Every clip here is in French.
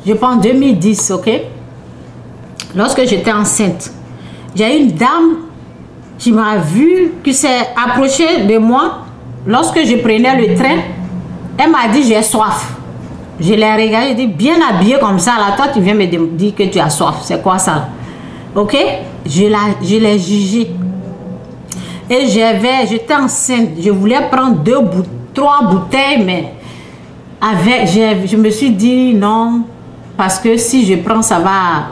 je pense 2010, ok? Lorsque j'étais enceinte, j'ai une dame qui m'a vu, qui s'est approchée de moi lorsque je prenais le train. Elle m'a dit j'ai soif. Je l'ai regardé, j'ai dit bien habillée comme ça, là, toi tu viens me dire que tu as soif. C'est quoi ça? Ok? Je l'ai jugée. Et j'étais enceinte, je voulais prendre 3 bouteilles, mais je me suis dit non, parce que si je prends, ça va,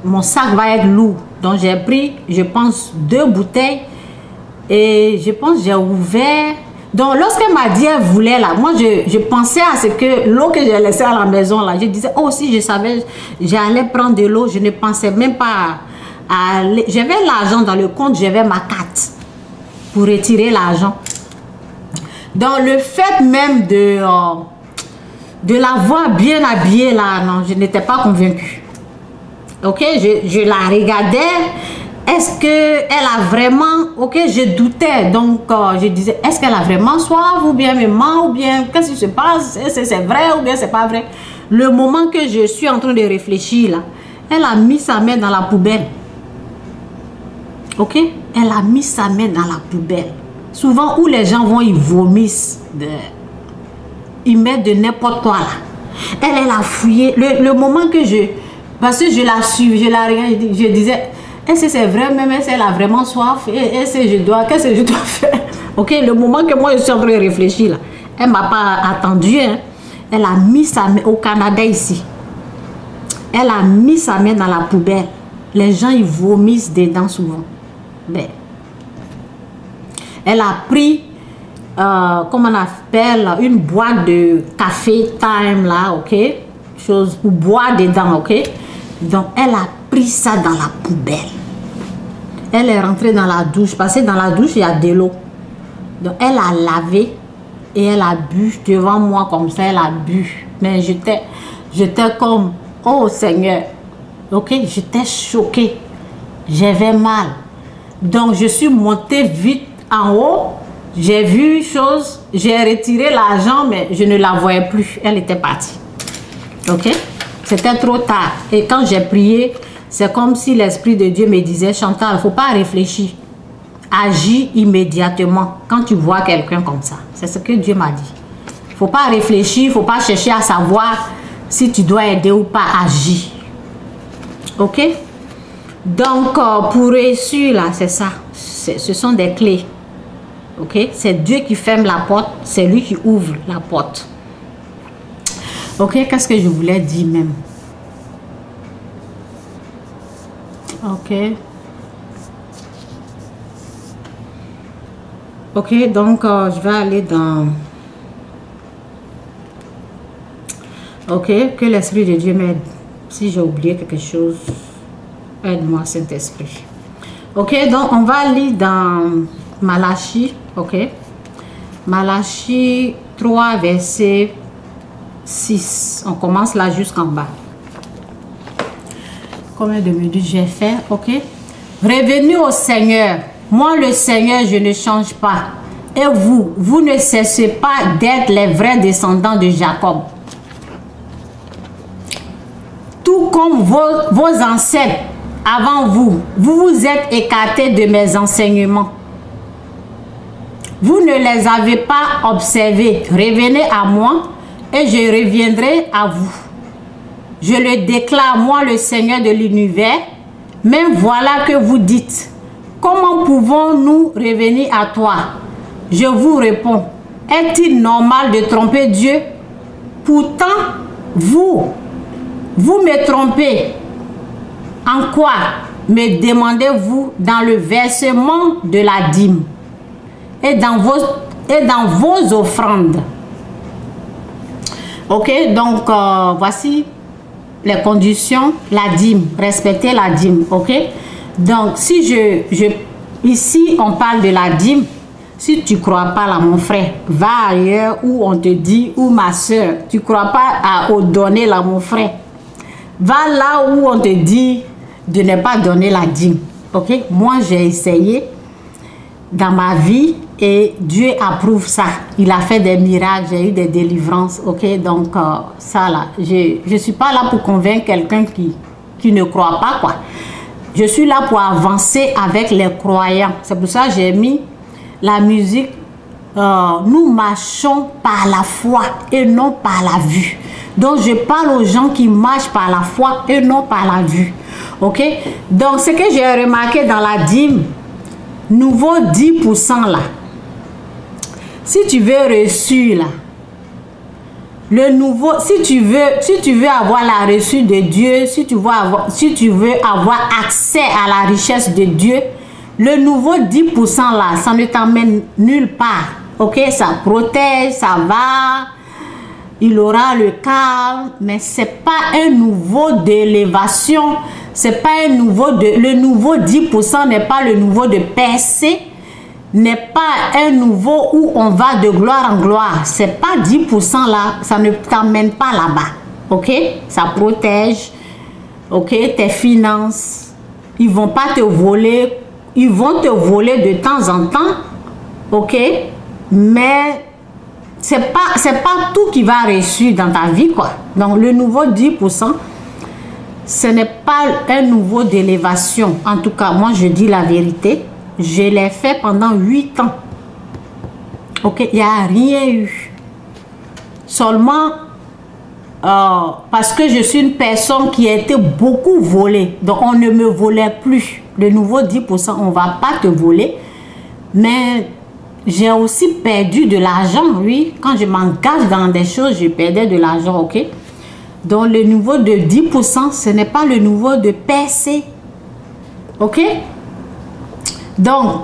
mon sac va être lourd. Donc j'ai pris, je pense, 2 bouteilles et je pense j'ai ouvert. Donc lorsqu'elle m'a dit elle voulait là, moi je pensais à ce que l'eau que j'ai laissée à la maison là, je disais oh si je savais j'allais prendre de l'eau, je ne pensais même pas à j'avais l'argent dans le compte, j'avais ma carte pour retirer l'argent. Donc le fait même de la voir bien habillée là, non, je n'étais pas convaincue. Ok, je la regardais. Est-ce qu'elle a vraiment... Ok, je doutais. Donc, je disais, est-ce qu'elle a vraiment soif ou bien me ment ou bien qu'est-ce qui se passe? Est-ce que c'est vrai ou bien c'est pas vrai? Le moment que je suis en train de réfléchir là, elle a mis sa main dans la poubelle. Ok? Elle a mis sa main dans la poubelle. Souvent, où les gens vont, ils vomissent. Ils mettent de n'importe quoi là. Elle a fouillé. Le moment que parce que je la suis, je la regarde, je disais, est-ce que c'est vrai même, est-ce qu'elle a vraiment soif, qu'est-ce que je dois faire? Ok, le moment que moi je suis en train de réfléchir là, elle m'a pas attendu, hein. Elle a mis sa main au Canada ici. Elle a mis sa main dans la poubelle. Les gens ils vomissent dedans souvent. Ben, elle a pris, comment on appelle, une boîte de café time là, ok, chose pour boire dedans, ok. Donc, elle a pris ça dans la poubelle. Elle est rentrée dans la douche. Parce que dans la douche, il y a de l'eau. Donc, elle a lavé et elle a bu devant moi comme ça. Elle a bu. Mais j'étais comme, oh Seigneur. Ok, j'étais choquée. J'avais mal. Donc, je suis montée vite en haut. J'ai vu une chose. J'ai retiré l'argent, mais je ne la voyais plus. Elle était partie. Ok? C'était trop tard. Et quand j'ai prié, c'est comme si l'Esprit de Dieu me disait, Chantal, il ne faut pas réfléchir. Agis immédiatement quand tu vois quelqu'un comme ça. C'est ce que Dieu m'a dit. Il ne faut pas réfléchir, il ne faut pas chercher à savoir si tu dois aider ou pas. Agir. Ok? Donc, pour réussir, là, c'est ça. Ce sont des clés. Ok? C'est Dieu qui ferme la porte, c'est lui qui ouvre la porte. Ok, qu'est-ce que je voulais dire même? Ok. Ok, donc je vais aller dans... Ok, que l'Esprit de Dieu m'aide. Si j'ai oublié quelque chose, aide-moi Saint-Esprit. Ok, donc on va lire dans Malachie. Ok. Malachie 3, verset 6. On commence là jusqu'en bas. Combien de minutes j'ai fait? Ok. Revenez au Seigneur. Moi, le Seigneur, je ne change pas. Et vous ne cessez pas d'être les vrais descendants de Jacob. Tout comme vos ancêtres avant vous, vous êtes écartés de mes enseignements. Vous ne les avez pas observés. Revenez à moi et je reviendrai à vous. Je le déclare, moi le Seigneur de l'univers. Mais voilà que vous dites, comment pouvons-nous revenir à toi? Je vous réponds, est-il normal de tromper Dieu? Pourtant, vous me trompez. En quoi me demandez-vous? Dans le versement de la dîme et dans vos offrandes. Ok, donc voici les conditions, la dîme, respecter la dîme, ok. Donc si ici on parle de la dîme, si tu crois pas là mon frère, va ailleurs où on te dit, ou ma soeur, tu crois pas à donner là mon frère, va là où on te dit de ne pas donner la dîme, ok. Moi j'ai essayé dans ma vie Et Dieu approuve ça. Il a fait des miracles, j'ai eu des délivrances. Ok, donc ça là, je ne suis pas là pour convaincre quelqu'un qui ne croit pas, quoi. Je suis là pour avancer avec les croyants. C'est pour ça que j'ai mis la musique. Nous marchons par la foi et non par la vue. Donc je parle aux gens qui marchent par la foi et non par la vue. Ok, donc ce que j'ai remarqué dans la dîme, nouveau 10% là. Si tu veux reçu là, le nouveau, si tu veux avoir la reçue de Dieu, si tu veux avoir accès à la richesse de Dieu, le nouveau 10% là, ça ne t'emmène nulle part. Ok, ça protège, ça va, il aura le calme, mais c'est pas un nouveau d'élévation, c'est pas un nouveau le nouveau 10% n'est pas le nouveau de percée, n'est pas un nouveau où on va de gloire en gloire. C'est pas 10% là, ça ne t'emmène pas là-bas. Ok, ça protège. Ok, tes finances, ils vont pas te voler, ils vont te voler de temps en temps. Ok, mais c'est pas tout qui va reçu dans ta vie, quoi. Donc le nouveau 10%, ce n'est pas un nouveau d'élévation. En tout cas, moi je dis la vérité. Je l'ai fait pendant 8 ans. Ok, il n'y a rien eu. Seulement parce que je suis une personne qui a été beaucoup volée. Donc on ne me volait plus. Le nouveau 10%, on ne va pas te voler. Mais j'ai aussi perdu de l'argent, oui. Quand je m'engage dans des choses, je perdais de l'argent, ok. Donc le nouveau de 10%, ce n'est pas le nouveau de percée. Ok. Donc,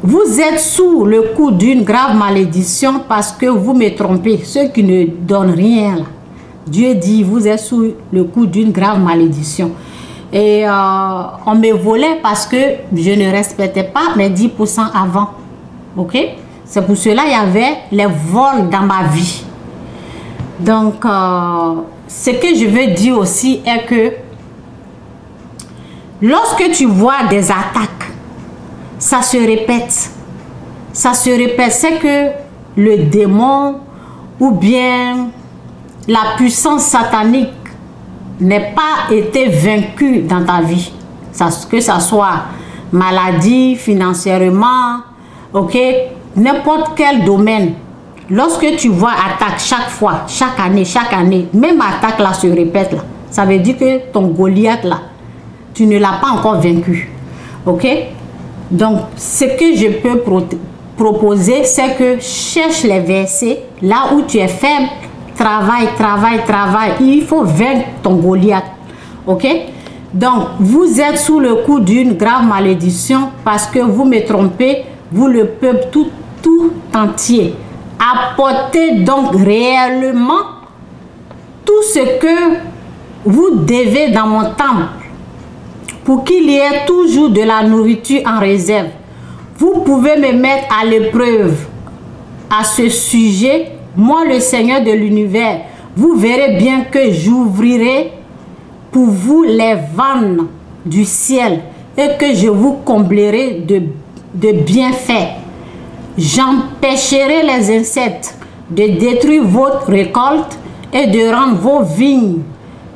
vous êtes sous le coup d'une grave malédiction parce que vous me trompez. Ceux qui ne donnent rien, là. Dieu dit, vous êtes sous le coup d'une grave malédiction. Et on me volait parce que je ne respectais pas mes 10% avant. Ok? C'est pour cela qu'il y avait les vols dans ma vie. Donc, ce que je veux dire aussi est que lorsque tu vois des attaques, ça se répète. Ça se répète. C'est que le démon ou bien la puissance satanique n'ait pas été vaincue dans ta vie. Que ça soit maladie, financièrement, ok, n'importe quel domaine. Lorsque tu vois attaque chaque fois, chaque année, même attaque là se répète là. Ça veut dire que ton Goliath là, tu ne l'as pas encore vaincu. Ok? Donc, ce que je peux proposer, c'est que cherche les versets là où tu es faible, travaille. Il faut vaincre ton Goliath. Ok? Donc, vous êtes sous le coup d'une grave malédiction parce que vous me trompez, vous le peuple tout entier. Apportez donc réellement tout ce que vous devez dans mon temple, pour qu'il y ait toujours de la nourriture en réserve. Vous pouvez me mettre à l'épreuve à ce sujet. Moi, le Seigneur de l'univers, vous verrez bien que j'ouvrirai pour vous les vannes du ciel et que je vous comblerai de bienfaits. J'empêcherai les insectes de détruire votre récolte et de rendre vos vignes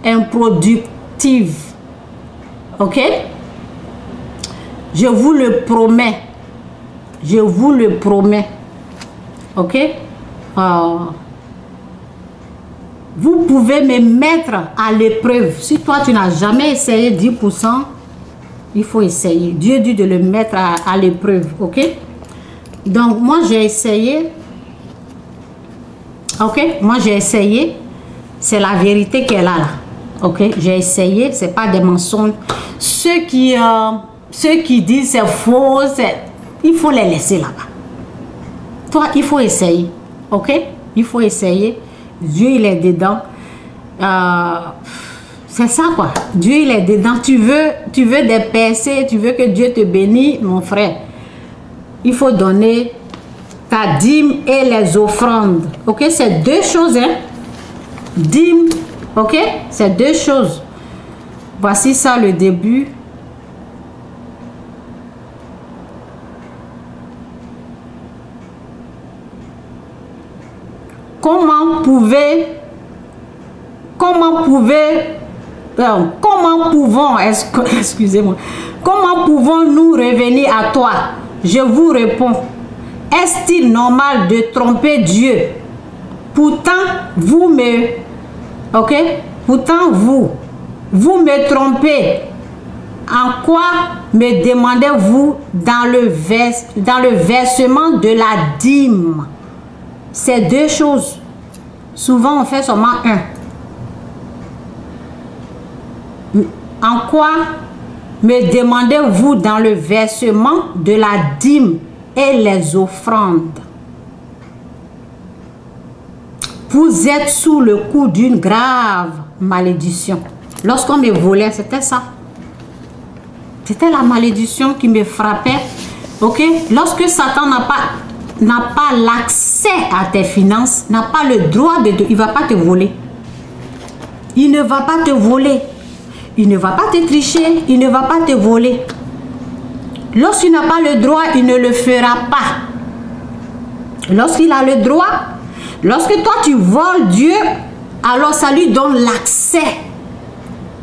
improductives. Ok? Je vous le promets. Je vous le promets. Ok? Vous pouvez me mettre à l'épreuve. Si toi, tu n'as jamais essayé 10%, il faut essayer. Dieu dit de le mettre à l'épreuve. Ok? Donc, moi, j'ai essayé. Ok? Moi, j'ai essayé. C'est la vérité qu'elle a là. Ok? J'ai essayé. Ce n'est pas des mensonges. Ceux qui disent c'est faux, il faut les laisser là-bas. Toi, il faut essayer. Ok? Il faut essayer. Dieu, il est dedans. C'est ça, quoi. Dieu, il est dedans. Tu veux des percées, tu veux que Dieu te bénisse, mon frère. Il faut donner ta dîme et les offrandes. Ok? C'est deux choses, hein? Dîme, ok? C'est deux choses. Voici ça, le début. excusez-moi, comment pouvons-nous revenir à toi? Je vous réponds, est-il normal de tromper Dieu? Pourtant, vous me me trompez. En quoi me demandez-vous dans le versement de la dîme? C'est deux choses. Souvent, on fait seulement un. En quoi me demandez-vous dans le versement de la dîme et les offrandes? Vous êtes sous le coup d'une grave malédiction. Lorsqu'on me volait, c'était ça. C'était la malédiction qui me frappait. Ok? Lorsque Satan n'a pas l'accès à tes finances, n'a pas le droit de... Il ne va pas te voler. Il ne va pas te voler. Il ne va pas te tricher. Il ne va pas te voler. Lorsqu'il n'a pas le droit, il ne le fera pas. Lorsqu'il a le droit, lorsque toi tu voles Dieu, alors ça lui donne l'accès.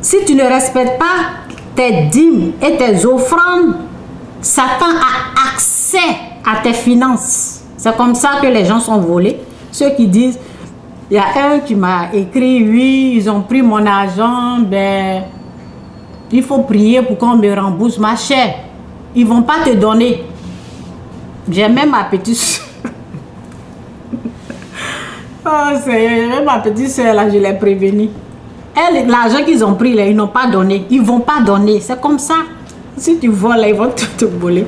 Si tu ne respectes pas tes dîmes et tes offrandes, Satan a accès à tes finances. C'est comme ça que les gens sont volés. Ceux qui disent, il y a un qui m'a écrit, oui, ils ont pris mon argent, ben, il faut prier pour qu'on me rembourse. Ma chère, ils ne vont pas te donner. J'ai même ma petite soeur. Oh, c'est ma petite soeur, là, je l'ai prévenue. L'argent qu'ils ont pris, là, ils n'ont pas donné. Ils ne vont pas donner. C'est comme ça. Si tu voles, là, ils vont te voler.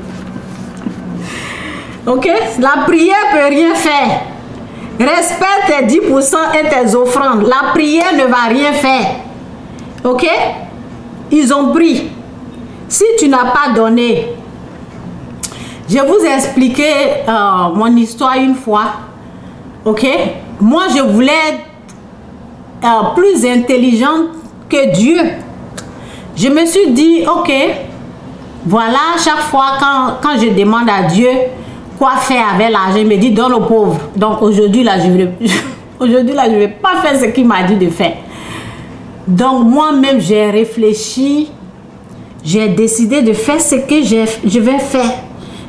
Ok? La prière ne peut rien faire. Respecte tes 10% et tes offrandes. La prière ne va rien faire. Ok? Ils ont pris. Si tu n'as pas donné, je vous ai expliqué mon histoire une fois. Ok? Moi, je voulais être plus intelligente que Dieu. Je me suis dit, ok, voilà, chaque fois quand je demande à Dieu quoi faire avec l'argent, il me dit donne aux pauvres. Donc aujourd'hui, là, je ne vais pas faire ce qu'il m'a dit de faire. Donc moi-même, j'ai réfléchi, j'ai décidé de faire ce que je vais faire.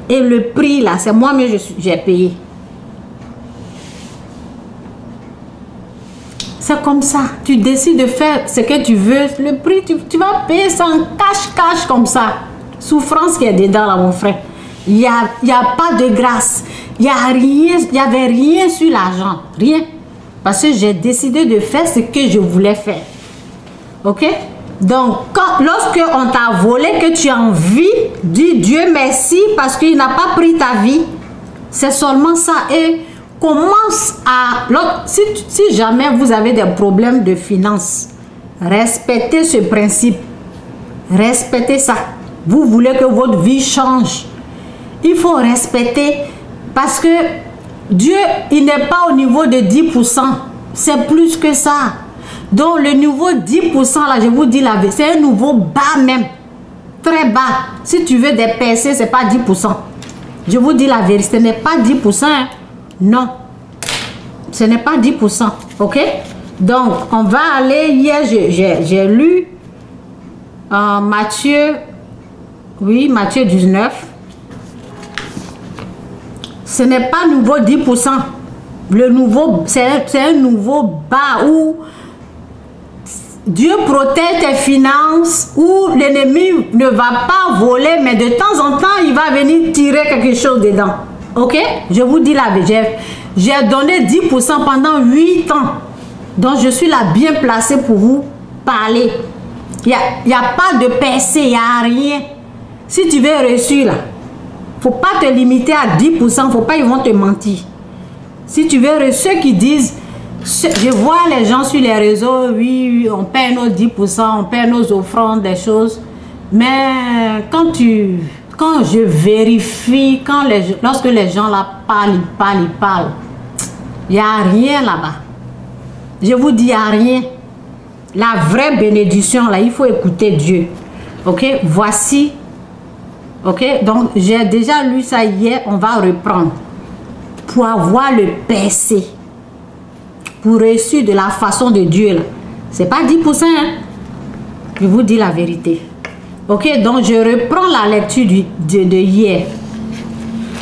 Et le prix, là, c'est moi-même j'ai payé. C'est comme ça. Tu décides de faire ce que tu veux. Le prix, tu vas payer ça en cash comme ça. Souffrance qui est dedans, là, mon frère. Il n'y a pas de grâce. Il n'y avait rien sur l'argent. Rien. Parce que j'ai décidé de faire ce que je voulais faire. Ok? Donc, lorsque on t'a volé, que tu as envie, dis Dieu merci parce qu'il n'a pas pris ta vie. C'est seulement ça. Et commence à... Si jamais vous avez des problèmes de finances, respectez ce principe. Respectez ça. Vous voulez que votre vie change. Il faut respecter parce que Dieu, il n'est pas au niveau de 10%. C'est plus que ça. Donc le niveau 10%, là, je vous dis la vérité, c'est un nouveau bas même. Très bas. Si tu veux des percées, ce n'est pas 10%. Je vous dis la vérité, ce n'est pas 10%. Hein. Non. Ce n'est pas 10%. Ok? Donc, on va aller... Hier, j'ai lu Matthieu... Oui, Matthieu 19. Ce n'est pas nouveau 10%. Le nouveau, c'est un nouveau bas où Dieu protège tes finances, où l'ennemi ne va pas voler, mais de temps en temps, il va venir tirer quelque chose dedans. Ok? Je vous dis la vérité. J'ai donné 10% pendant 8 ans. Donc, je suis là bien placée pour vous parler. Il n'y a pas de percée, il n'y a rien. Si tu veux réussir là, il ne faut pas te limiter à 10%, il ne faut pas, ils vont te mentir. Si tu veux, ceux qui disent, je vois les gens sur les réseaux, oui, on paie nos 10%, on paie nos offrandes, des choses. Mais quand je vérifie, lorsque les gens là parlent, il n'y a rien là-bas. Je vous dis, il n'y a rien. La vraie bénédiction, là, il faut écouter Dieu. Ok, voici. Ok, donc j'ai déjà lu ça hier, on va reprendre. Pour avoir le percé. pour reçu de la façon de Dieu. C'est pas 10%. Hein? Je vous dis la vérité. Ok, donc je reprends la lecture de hier.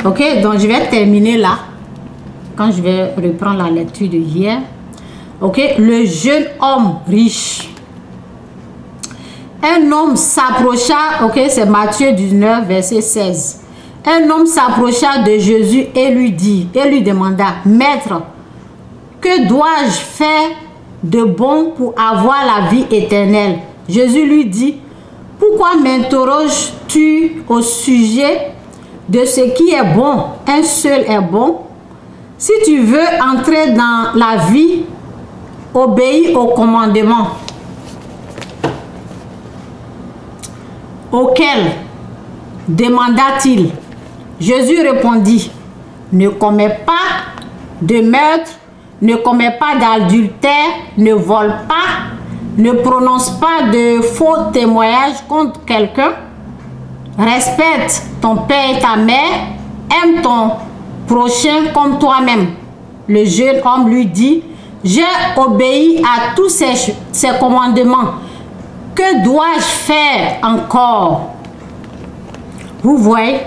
Ok, donc je vais terminer là. Quand je vais reprendre la lecture de hier. Ok, le jeune homme riche. Un homme s'approcha, ok, c'est Matthieu 19, verset 16. Un homme s'approcha de Jésus et lui demanda, Maître, que dois-je faire de bon pour avoir la vie éternelle? Jésus lui dit, pourquoi m'interroges-tu au sujet de ce qui est bon? Un seul est bon. Si tu veux entrer dans la vie, obéis au commandement. Auquel demanda-t-il? Jésus répondit, ne commets pas de meurtre, ne commets pas d'adultère, ne vole pas, ne prononce pas de faux témoignages contre quelqu'un, respecte ton père et ta mère, aime ton prochain comme toi-même. Le jeune homme lui dit, j'ai obéi à tous ces commandements. Que dois-je faire encore? Vous voyez,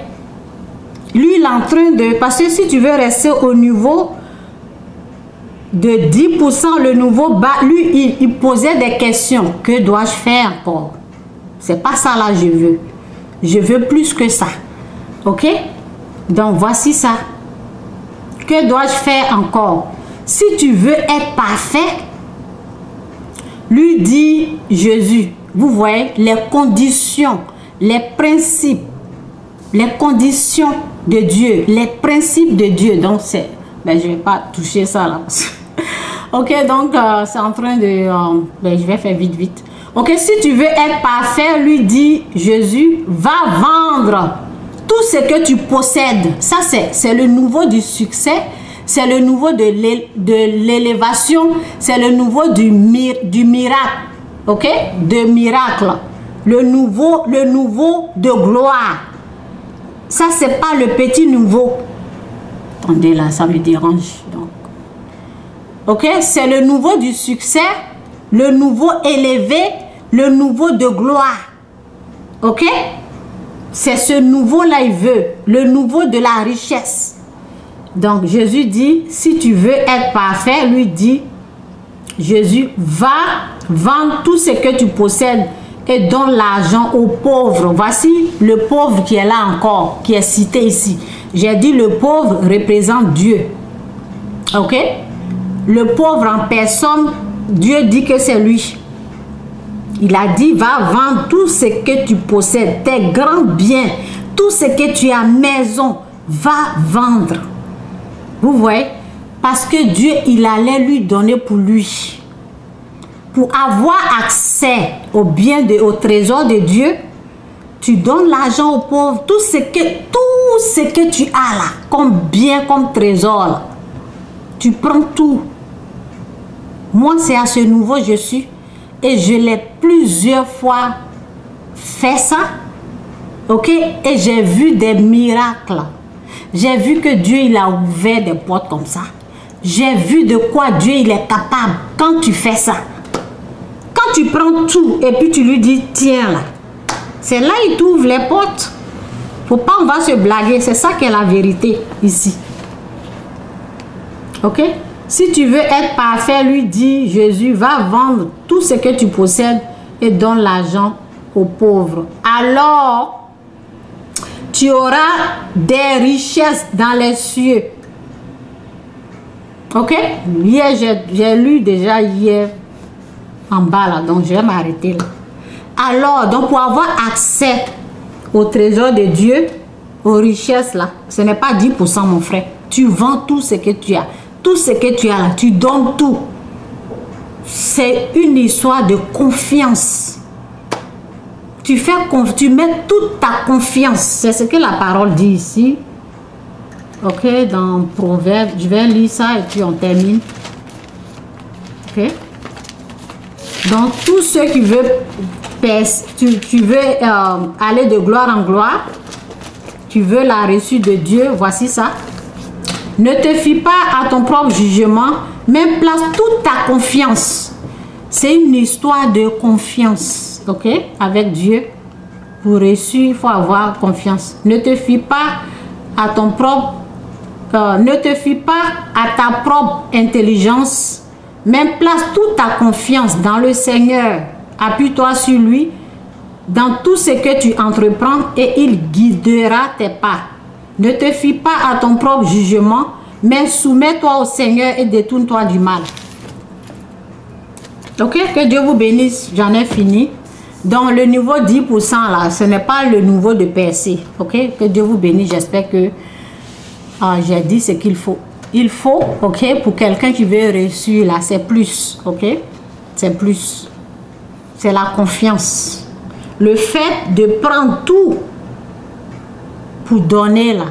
lui il est en train de, parce que si tu veux rester au niveau de 10%, le nouveau bas, lui il posait des questions. Que dois-je faire encore? C'est pas ça là je veux. Je veux plus que ça. Ok? Donc voici ça. Que dois-je faire encore? Si tu veux être parfait, lui dit Jésus, vous voyez les conditions, les principes, les conditions de Dieu, les principes de Dieu. Donc c'est, ben, je ne vais pas toucher ça là. Ok, donc c'est en train de, ben, je vais faire vite. Ok, si tu veux être parfait, lui dit Jésus, va vendre tout ce que tu possèdes. Ça c'est le nouveau du succès. C'est le nouveau de l'élévation, c'est le nouveau du miracle, ok? De miracle, le nouveau de gloire. Ça, c'est pas le petit nouveau. Attendez là, ça me dérange. Donc. Ok? C'est le nouveau du succès, le nouveau élevé, le nouveau de gloire. Ok? C'est ce nouveau-là, il veut, le nouveau de la richesse. Donc Jésus dit, si tu veux être parfait, lui dit, Jésus, va vendre tout ce que tu possèdes et donne l'argent aux pauvres. Voici le pauvre qui est là encore, qui est cité ici. J'ai dit le pauvre représente Dieu. Ok? Le pauvre en personne, Dieu dit que c'est lui. Il a dit, va vendre tout ce que tu possèdes, tes grands biens, tout ce que tu as maison, va vendre. Vous voyez? Parce que Dieu, il allait lui donner pour lui. Pour avoir accès au bien, au trésor de Dieu, tu donnes l'argent aux pauvres. Tout ce que tu as là, comme bien, comme trésor, là, tu prends tout. Moi, c'est à ce niveau je suis. Et je l'ai plusieurs fois fait ça. Ok? Et j'ai vu des miracles. J'ai vu que Dieu, il a ouvert des portes comme ça. J'ai vu de quoi Dieu, il est capable quand tu fais ça. Quand tu prends tout et puis tu lui dis, tiens là. C'est là il t'ouvre les portes. Faut pas, on va se blaguer. C'est ça qui est la vérité ici. Ok? Si tu veux être parfait, lui dit Jésus, va vendre tout ce que tu possèdes et donne l'argent aux pauvres. Alors, tu auras des richesses dans les cieux. Ok? Hier, j'ai lu déjà hier en bas là, donc je vais m'arrêter là. Alors, donc pour avoir accès au trésor de Dieu, aux richesses là, ce n'est pas 10% mon frère. Tu vends tout ce que tu as. Tout ce que tu as là, tu donnes tout. C'est une histoire de confiance. Tu mets toute ta confiance. C'est ce que la parole dit ici. Ok, dans Proverbe, je vais lire ça et puis on termine. Ok. Donc, tous ceux qui veulent, tu veux aller de gloire en gloire, tu veux la reçue de Dieu, voici ça. Ne te fie pas à ton propre jugement, mais place toute ta confiance. C'est une histoire de confiance, ok? Avec Dieu. Pour réussir, il faut avoir confiance. Ne te fie pas à ton propre, ne te fie pas à ta propre intelligence, mais place toute ta confiance dans le Seigneur. Appuie-toi sur lui dans tout ce que tu entreprends et il guidera tes pas. Ne te fie pas à ton propre jugement, mais soumets-toi au Seigneur et détourne-toi du mal. Ok, que Dieu vous bénisse, j'en ai fini. Donc le niveau 10% là, ce n'est pas le niveau de percée. Ok, que Dieu vous bénisse, j'espère que j'ai dit ce qu'il faut. Il faut, ok, pour quelqu'un qui veut réussir là, c'est plus, ok, c'est plus. C'est la confiance. Le fait de prendre tout pour donner là,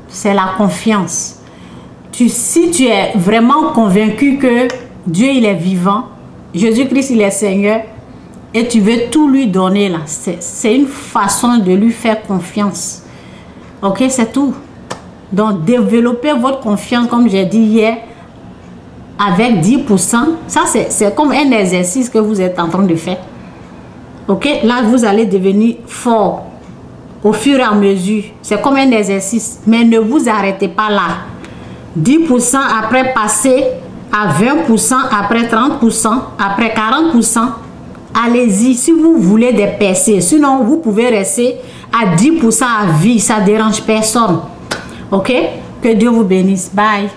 c'est la confiance. Si tu es vraiment convaincu que Dieu il est vivant, Jésus-Christ il est Seigneur, et tu veux tout lui donner là, c'est une façon de lui faire confiance. Ok, c'est tout. Donc développez votre confiance comme j'ai dit hier avec 10%. Ça c'est comme un exercice que vous êtes en train de faire. Ok, là vous allez devenir fort au fur et à mesure. C'est comme un exercice, mais ne vous arrêtez pas là. 10%, après passer à 20%, après 30%, après 40%. Allez-y si vous voulez des percées. Sinon, vous pouvez rester à 10% à vie. Ça ne dérange personne. Ok? Que Dieu vous bénisse. Bye.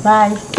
Bye.